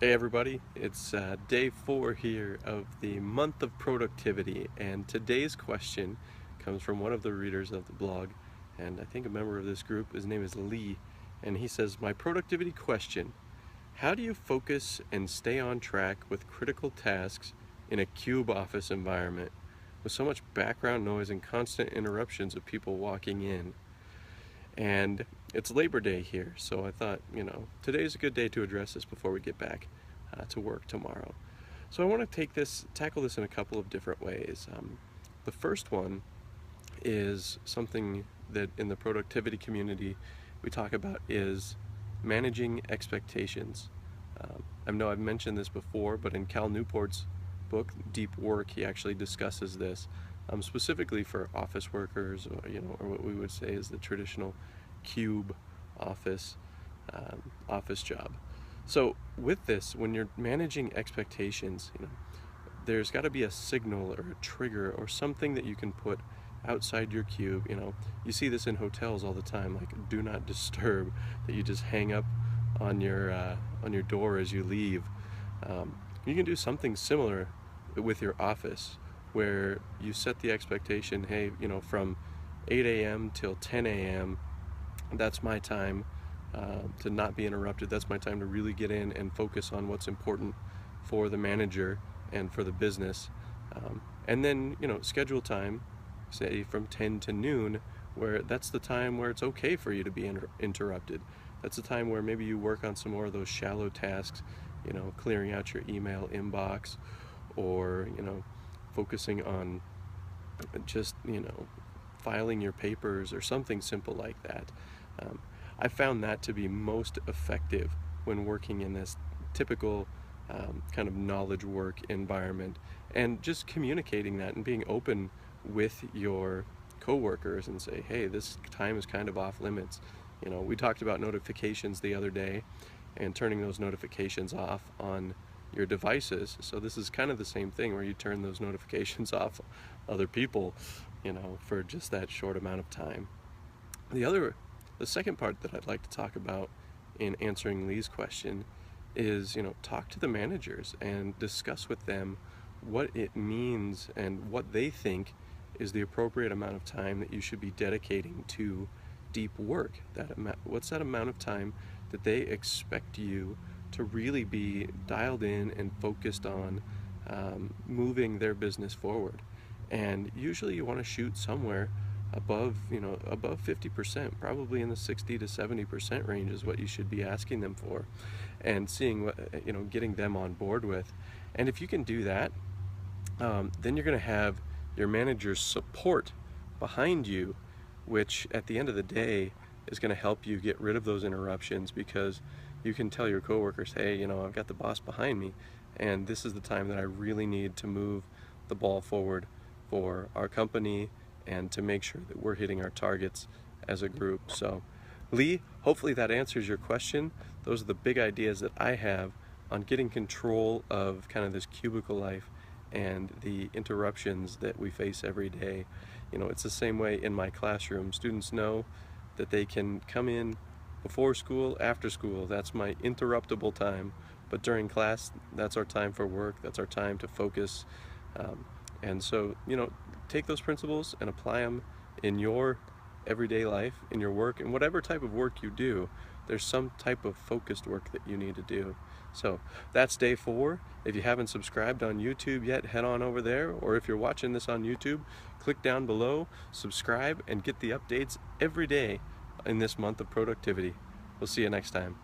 Hey everybody, it's day 4 here of the month of productivity, and today's question comes from one of the readers of the blog, and I think a member of this group. His name is Lee, and he says, my productivity question: how do you focus and stay on track with critical tasks in a cube office environment with so much background noise and constant interruptions of people walking in? And it's Labor Day here, so I thought, today's a good day to address this before we get back to work tomorrow. So I want to tackle this in a couple of different ways. The first one is something that in the productivity community we talk about is managing expectations. I know I've mentioned this before, but in Cal Newport's book, Deep Work, he actually discusses this specifically for office workers, or what we would say is the traditional cube office job. So with this, when you're managing expectations, there's got to be a signal or a trigger or something that you can put outside your cube. You see this in hotels all the time, like do not disturb, that you just hang up on your door as you leave. You can do something similar with your office, where you set the expectation, hey, from 8 a.m. till 10 a.m. that's my time to not be interrupted. That's my time to really get in and focus on what's important for the manager and for the business. And then, schedule time, say from 10 to noon, where that's the time where it's okay for you to be interrupted. That's the time where maybe you work on some more of those shallow tasks, clearing out your email inbox, or, focusing on just, filing your papers or something simple like that. I found that to be most effective when working in this typical kind of knowledge work environment, and just communicating that and being open with your coworkers and say, hey, this time is kind of off limits. We talked about notifications the other day and turning those notifications off on your devices. So this is kind of the same thing, where you turn those notifications off other people, for just that short amount of time. The second part that I'd like to talk about in answering Lee's question is, talk to the managers and discuss with them what it means and what they think is the appropriate amount of time that you should be dedicating to deep work. What's that amount of time that they expect you to really be dialed in and focused on moving their business forward? And usually you want to shoot somewhere above 50%, probably in the 60 to 70% range is what you should be asking them for, and seeing what, getting them on board with. And if you can do that, then you're going to have your manager's support behind you, which at the end of the day is going to help you get rid of those interruptions, because you can tell your coworkers, hey, I've got the boss behind me, and this is the time that I really need to move the ball forward for our company and to make sure that we're hitting our targets as a group. So, Lee, hopefully that answers your question. Those are the big ideas that I have on getting control of kind of this cubicle life and the interruptions that we face every day. It's the same way in my classroom. Students know that they can come in before school, after school. That's my interruptible time. But during class, that's our time for work. That's our time to focus. And so, take those principles and apply them in your everyday life, in your work, and whatever type of work you do, there's some type of focused work that you need to do. So that's day 4. If you haven't subscribed on YouTube yet, head on over there, or if you're watching this on YouTube, click down below, subscribe, and get the updates every day in this month of productivity. We'll see you next time.